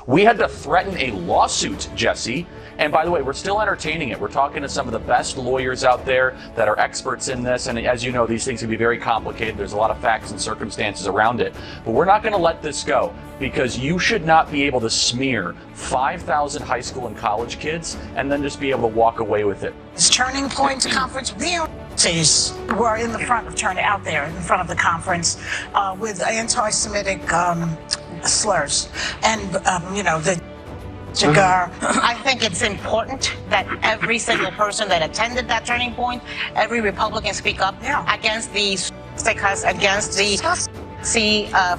We had to threaten a lawsuit, Jesse. And by the way, we're still entertaining it. We're talking to some of the best lawyers out there that are experts in this. And as you know, these things can be very complicated. There's a lot of facts and circumstances around it. But we're not going to let this go, because you should not be able to smear 5,000 high school and college kids and then just be able to walk away with it. This Turning Point conference, the were in the front of out there in front of the conference with anti-Semitic slurs. And, the cigar. I think it's important that every single person that attended that Turning Point, every Republican speak up against these against the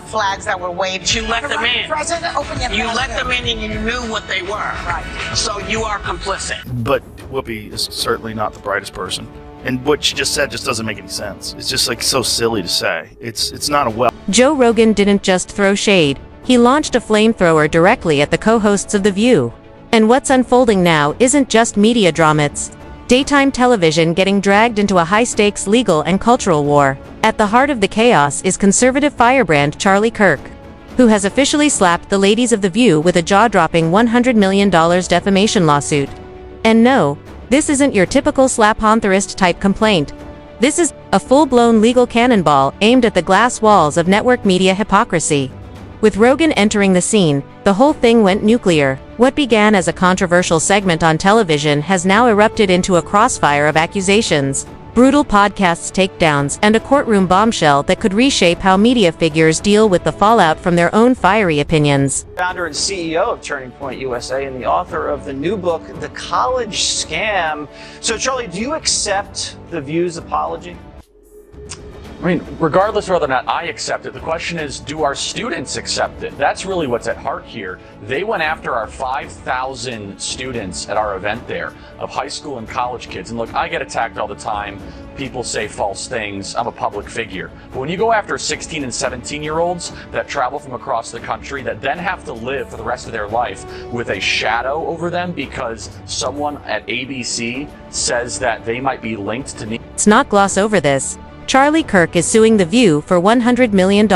flags that were waved. You let them in. President, open your You let them in and you knew what they were. Right. So you are complicit. But Whoopi is certainly not the brightest person. And what she just said just doesn't make any sense. It's just like so silly to say. It's not a well. Joe Rogan didn't just throw shade. He launched a flamethrower directly at the co-hosts of The View. And what's unfolding now isn't just media drama, it's daytime television getting dragged into a high-stakes legal and cultural war. At the heart of the chaos is conservative firebrand Charlie Kirk, who has officially slapped the ladies of The View with a jaw-dropping $100 million defamation lawsuit. And no, this isn't your typical slap-honthorist type complaint. This is a full-blown legal cannonball aimed at the glass walls of network media hypocrisy. With Rogan entering the scene, the whole thing went nuclear. What began as a controversial segment on television has now erupted into a crossfire of accusations, brutal podcasts takedowns, and a courtroom bombshell that could reshape how media figures deal with the fallout from their own fiery opinions. Founder and CEO of Turning Point USA and the author of the new book, The College Scam. So, Charlie, do you accept The View's apology? I mean, regardless of whether or not I accept it, the question is, do our students accept it? That's really what's at heart here. They went after our 5,000 students at our event there of high school and college kids. And look, I get attacked all the time. People say false things. I'm a public figure. But when you go after 16 and 17-year-olds that travel from across the country that then have to live for the rest of their life with a shadow over them because someone at ABC says that they might be linked to me. Let's not gloss over this. Charlie Kirk is suing The View for $100 million.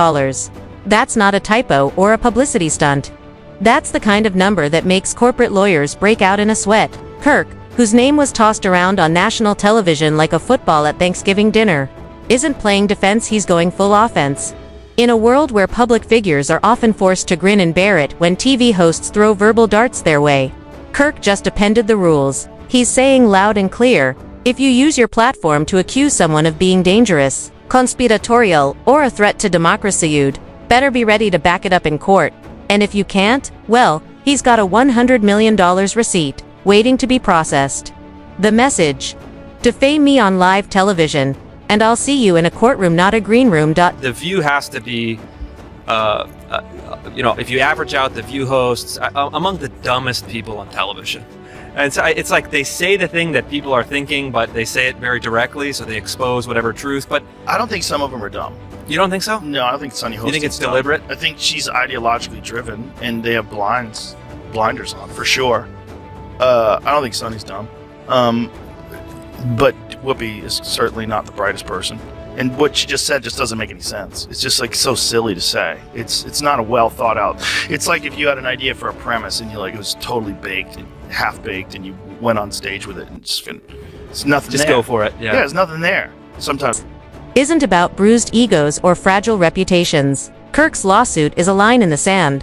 That's not a typo or a publicity stunt. That's the kind of number that makes corporate lawyers break out in a sweat. Kirk, whose name was tossed around on national television like a football at Thanksgiving dinner, isn't playing defense, he's going full offense. In a world where public figures are often forced to grin and bear it when TV hosts throw verbal darts their way, Kirk just appended the rules. He's saying loud and clear, if you use your platform to accuse someone of being dangerous, conspiratorial, or a threat to democracy, you'd better be ready to back it up in court. And if you can't, well, he's got a $100 million receipt, waiting to be processed. The message: defame me on live television, and I'll see you in a courtroom, not a green room. The View has to be, if you average out The View hosts, among the dumbest people on television. And it's like they say the thing that people are thinking, but they say it very directly, so they expose whatever truth. But I don't think some of them are dumb. You don't think so? No, I don't think Sunny Hosting. You think it's deliberate? I think she's ideologically driven, and they have blinders on, for sure. I don't think Sunny's dumb. But Whoopi is certainly not the brightest person. And what she just said just doesn't make any sense. It's just like so silly to say. It's not a well thought out. It's like if you had an idea for a premise and it was totally baked and half baked, and you went on stage with it and it's nothing. Just there. go for it. Yeah, there's nothing there. Sometimes isn't about bruised egos or fragile reputations. Kirk's lawsuit is a line in the sand.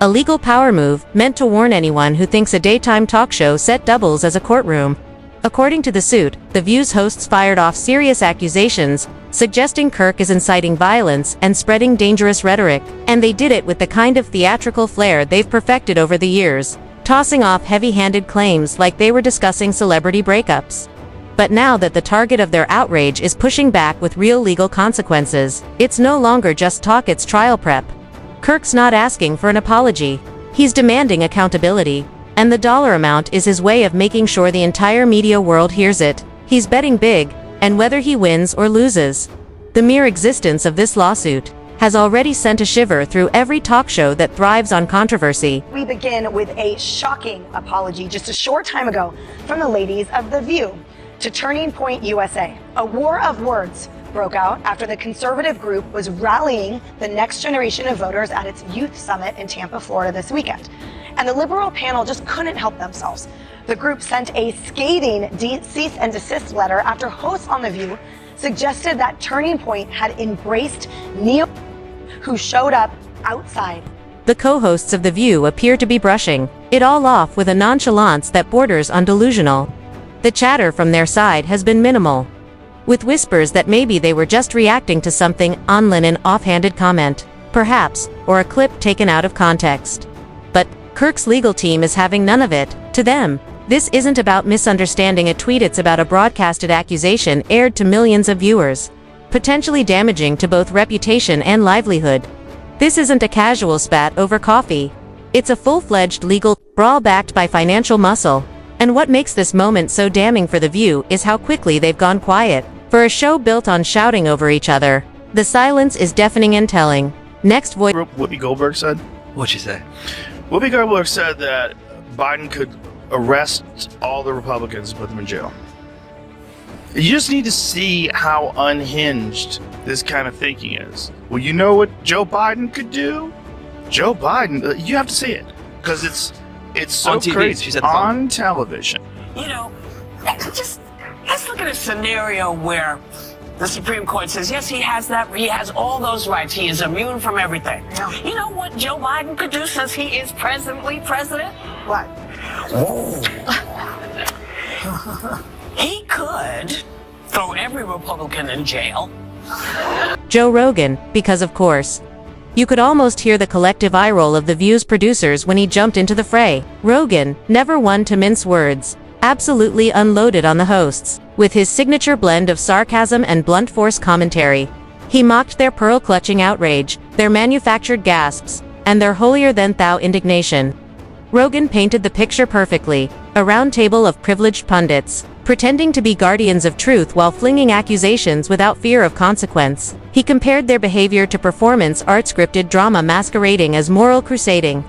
A legal power move meant to warn anyone who thinks a daytime talk show set doubles as a courtroom. According to the suit, The View's hosts fired off serious accusations, suggesting Kirk is inciting violence and spreading dangerous rhetoric, and they did it with the kind of theatrical flair they've perfected over the years, tossing off heavy-handed claims like they were discussing celebrity breakups. But now that the target of their outrage is pushing back with real legal consequences, it's no longer just talk, it's trial prep. Kirk's not asking for an apology. He's demanding accountability. And the dollar amount is his way of making sure the entire media world hears it. He's betting big, and whether he wins or loses. The mere existence of this lawsuit has already sent a shiver through every talk show that thrives on controversy. We begin with a shocking apology just a short time ago from the ladies of The View to Turning Point USA. A war of words broke out after the conservative group was rallying the next generation of voters at its youth summit in Tampa, Florida this weekend. and the liberal panel just couldn't help themselves. The group sent a scathing cease and desist letter after hosts on The View suggested that Turning Point had embraced neo who showed up outside. The co-hosts of The View appear to be brushing it all off with a nonchalance that borders on delusional. The chatter from their side has been minimal, with whispers that maybe they were just reacting to something online, an offhanded comment, perhaps, or a clip taken out of context. But Kirk's legal team is having none of it. To them, this isn't about misunderstanding a tweet, it's about a broadcasted accusation aired to millions of viewers, potentially damaging to both reputation and livelihood. This isn't a casual spat over coffee. It's a full-fledged legal brawl backed by financial muscle. And what makes this moment so damning for The View is how quickly they've gone quiet. For a show built on shouting over each other, the silence is deafening and telling. Next voice. Whoopi Goldberg said? What'd she say? Whoopi Goldberg said that Biden could arrest all the Republicans and put them in jail. You just need to see how unhinged this kind of thinking is. Well, you know what Joe Biden could do? Joe Biden, you have to see it, because it's so on TV, crazy. she said on television. You know, just let's look at a scenario where the Supreme Court says, yes, he has all those rights. He is immune from everything. Yeah. You know what Joe Biden could do since he is presently president? What? Whoa. He could throw every Republican in jail. Joe Rogan, because of course. You could almost hear the collective eye roll of The View's producers when he jumped into the fray. Rogan, never one to mince words, absolutely unloaded on the hosts, with his signature blend of sarcasm and blunt force commentary. He mocked their pearl-clutching outrage, their manufactured gasps, and their holier-than-thou indignation. Rogan painted the picture perfectly, a round table of privileged pundits, pretending to be guardians of truth while flinging accusations without fear of consequence. He compared their behavior to performance art, scripted drama masquerading as moral crusading.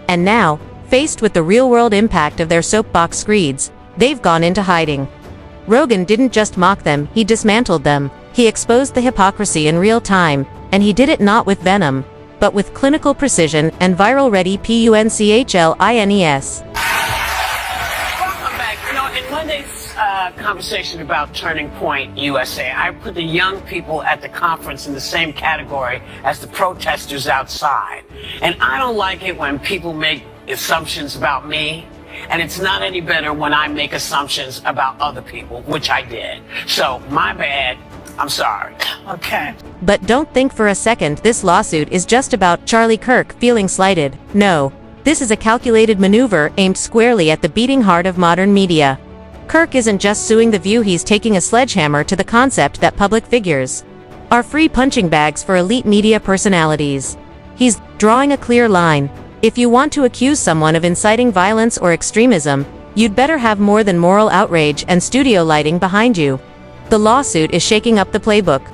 And now, faced with the real-world impact of their soapbox screeds, they've gone into hiding. Rogan didn't just mock them, he dismantled them. He exposed the hypocrisy in real time, and he did it not with venom, but with clinical precision and viral-ready punchline. Welcome back. You know, in Monday's conversation about Turning Point USA, I put the young people at the conference in the same category as the protesters outside. And I don't like it when people make assumptions about me. And it's not any better when I make assumptions about other people, which I did. So, my bad. I'm sorry. Okay. But don't think for a second this lawsuit is just about Charlie Kirk feeling slighted. No. This is a calculated maneuver aimed squarely at the beating heart of modern media. Kirk isn't just suing The View, he's taking a sledgehammer to the concept that public figures are free punching bags for elite media personalities. He's drawing a clear line. If you want to accuse someone of inciting violence or extremism, you'd better have more than moral outrage and studio lighting behind you. The lawsuit is shaking up the playbook.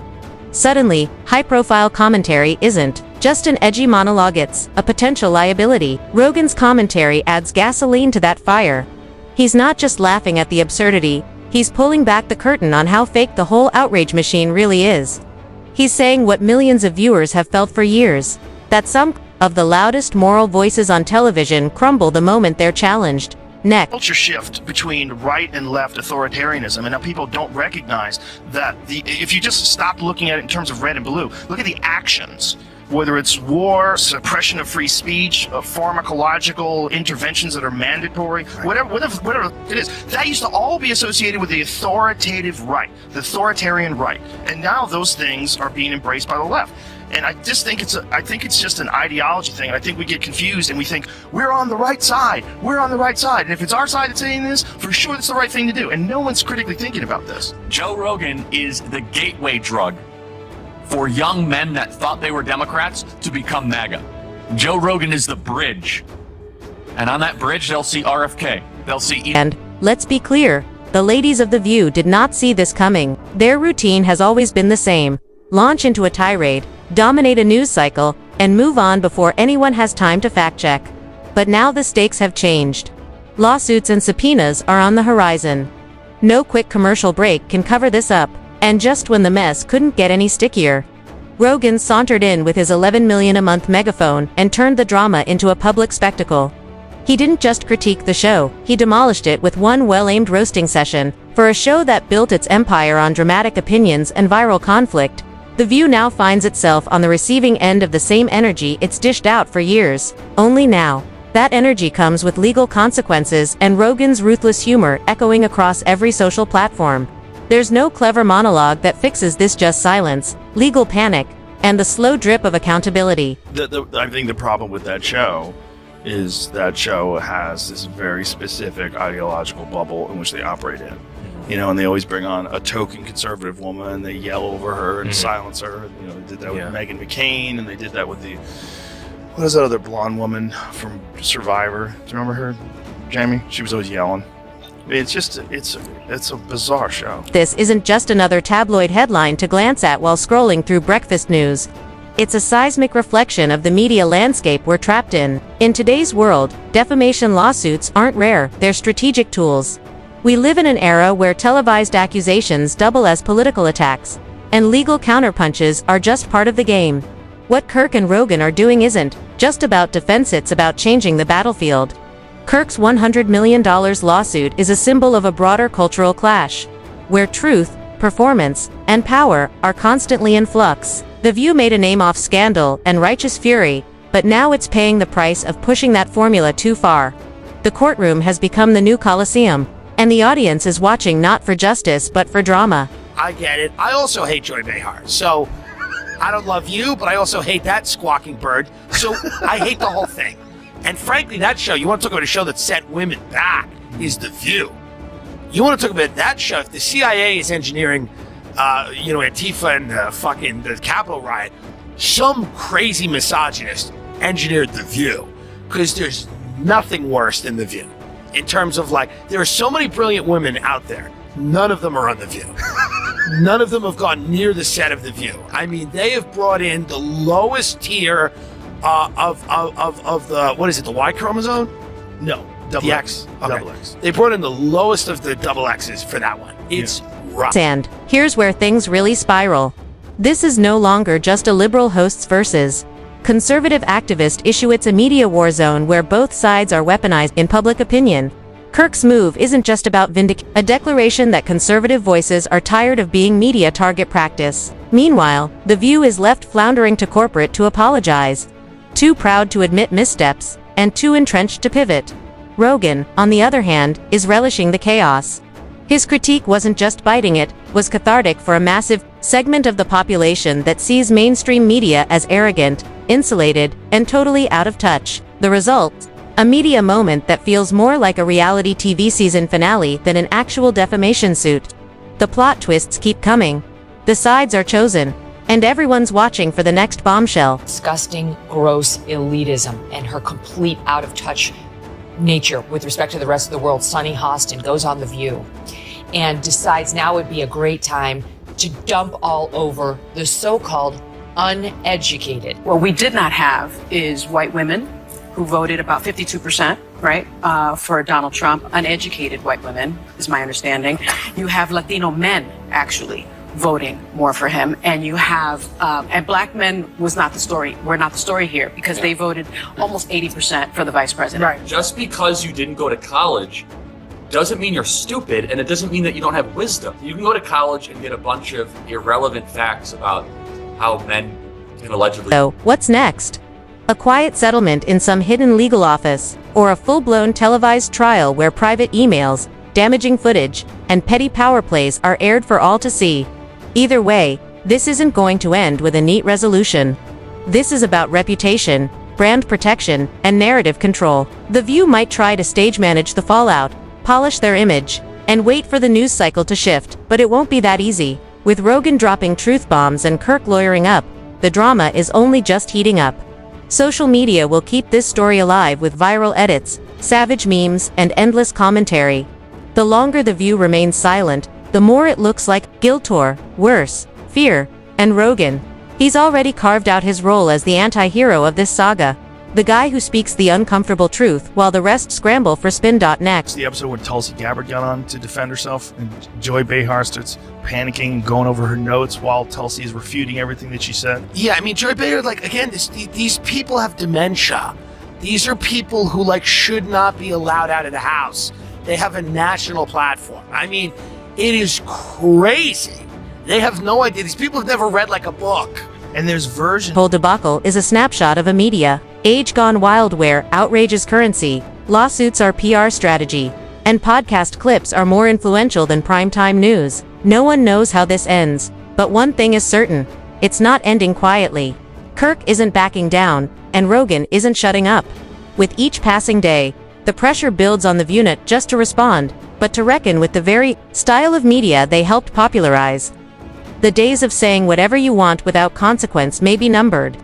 Suddenly, high-profile commentary isn't just an edgy monologue, it's a potential liability. Rogan's commentary adds gasoline to that fire. He's not just laughing at the absurdity, he's pulling back the curtain on how fake the whole outrage machine really is. He's saying what millions of viewers have felt for years, that some of the loudest moral voices on television crumble the moment they're challenged. Next. Culture shift between right and left authoritarianism, and now people don't recognize that if you just stop looking at it in terms of red and blue, look at the actions. Whether it's war, suppression of free speech, pharmacological interventions that are mandatory, whatever it is, that used to all be associated with the authoritative right, the authoritarian right, and now those things are being embraced by the left. And I just think it's just an ideology thing. I think we get confused and we think we're on the right side. We're on the right side. And if it's our side that's saying this, for sure it's the right thing to do. And no one's critically thinking about this. Joe Rogan is the gateway drug for young men that thought they were Democrats to become MAGA. Joe Rogan is the bridge. And on that bridge, they'll see RFK. They'll see... And let's be clear, the ladies of The View did not see this coming. Their routine has always been the same. Launch into a tirade, dominate a news cycle, and move on before anyone has time to fact-check. But now the stakes have changed. Lawsuits and subpoenas are on the horizon. No quick commercial break can cover this up, and just when the mess couldn't get any stickier, Rogan sauntered in with his $11 million a month megaphone and turned the drama into a public spectacle. He didn't just critique the show, he demolished it with one well-aimed roasting session. For a show that built its empire on dramatic opinions and viral conflict, The View now finds itself on the receiving end of the same energy it's dished out for years. Only now, that energy comes with legal consequences and Rogan's ruthless humor echoing across every social platform. There's no clever monologue that fixes this, just silence, legal panic, and the slow drip of accountability. I think the problem with that show is that show has this very specific ideological bubble in which they operate in. You know, and they always bring on a token conservative woman, and they yell over her and silence her. You know, they did that with Meghan McCain, and they did that with what is that other blonde woman from Survivor? Do you remember her, Jamie? She was always yelling. It's just, it's a bizarre show. This isn't just another tabloid headline to glance at while scrolling through breakfast news. It's a seismic reflection of the media landscape we're trapped in. In today's world, defamation lawsuits aren't rare, they're strategic tools. We live in an era where televised accusations double as political attacks, and legal counterpunches are just part of the game. What Kirk and Rogan are doing isn't just about defense, it's about changing the battlefield. Kirk's $100 million lawsuit is a symbol of a broader cultural clash, where truth, performance, and power are constantly in flux. The View made a name off scandal and righteous fury, but now it's paying the price of pushing that formula too far. The courtroom has become the new Coliseum, and the audience is watching not for justice but for drama. I get it. I also hate Joy Behar, so I don't love you, but I also hate that squawking bird, so I hate the whole thing. And frankly, that show, you want to talk about a show that set women back, is The View. You want to talk about that show, if the CIA is engineering, Antifa and the Capitol riot, some crazy misogynist engineered The View, because there's nothing worse than The View. In terms of, there are so many brilliant women out there, none of them are on The View. None of them have gone near the set of The View. I mean, they have brought in the lowest tier of the, what is it, the Y chromosome? No, Double the X. Okay. Double X. They brought in the lowest of the double X's for that one. It's rough. And here's where things really spiral. This is no longer just a liberal hosts versus conservative activist issue, it's a media war zone where both sides are weaponized in public opinion. Kirk's move isn't just about a declaration that conservative voices are tired of being media target practice. Meanwhile, The View is left floundering to corporate to apologize, too proud to admit missteps, and too entrenched to pivot. Rogan, on the other hand, is relishing the chaos. His critique wasn't just biting, it was cathartic for a massive segment of the population that sees mainstream media as arrogant, insulated, and totally out of touch. The result? A media moment that feels more like a reality TV season finale than an actual defamation suit. The plot twists keep coming. The sides are chosen, and everyone's watching for the next bombshell. Disgusting, gross elitism and her complete out-of-touch nature with respect to the rest of the world. Sunny Hostin goes on The View and decides now would be a great time to dump all over the so-called uneducated. What we did not have is white women who voted about 52%, right, for Donald Trump. Uneducated white women, is my understanding. You have Latino men, actually, voting more for him, and you have and black men were not the story here, because they voted almost 80% for the vice president. Right. Just because you didn't go to college doesn't mean you're stupid, and it doesn't mean that you don't have wisdom. You can go to college and get a bunch of irrelevant facts about how men can allegedly. So, what's next? A quiet settlement in some hidden legal office, or a full-blown televised trial where private emails, damaging footage, and petty power plays are aired for all to see. Either way, this isn't going to end with a neat resolution. This is about reputation, brand protection, and narrative control. The View might try to stage manage the fallout, polish their image, and wait for the news cycle to shift, but it won't be that easy. With Rogan dropping truth bombs and Kirk lawyering up, the drama is only just heating up. Social media will keep this story alive with viral edits, savage memes, and endless commentary. The longer The View remains silent, the more it looks like Giltor, worse, Fear, and Rogan. He's already carved out his role as the anti-hero of this saga, the guy who speaks the uncomfortable truth while the rest scramble for spin. Next. The episode when Tulsi Gabbard got on to defend herself, and Joy Behar starts panicking and going over her notes while Tulsi is refuting everything that she said. Yeah, I mean, Joy Behar, again, these people have dementia. These are people who like should not be allowed out of the house. They have a national platform. I mean, it is crazy. They have no idea. These people have never read like a book. And there's versions. Whole debacle is a snapshot of a media age gone wild where outrage is currency, lawsuits are PR strategy, and podcast clips are more influential than primetime news. No one knows how this ends, but one thing is certain, it's not ending quietly. Kirk isn't backing down, and Rogan isn't shutting up. With each passing day, the pressure builds on the ViewNet just to respond, but to reckon with the very style of media they helped popularize. The days of saying whatever you want without consequence may be numbered.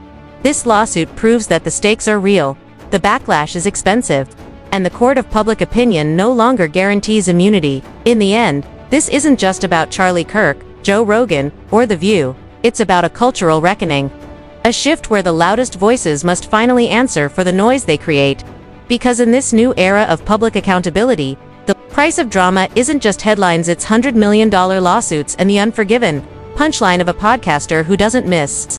This lawsuit proves that the stakes are real, the backlash is expensive, and the court of public opinion no longer guarantees immunity. In the end, this isn't just about Charlie Kirk, Joe Rogan, or The View, it's about a cultural reckoning. A shift where the loudest voices must finally answer for the noise they create. Because in this new era of public accountability, the price of drama isn't just headlines, it's $100 million lawsuits and the unforgiven punchline of a podcaster who doesn't miss.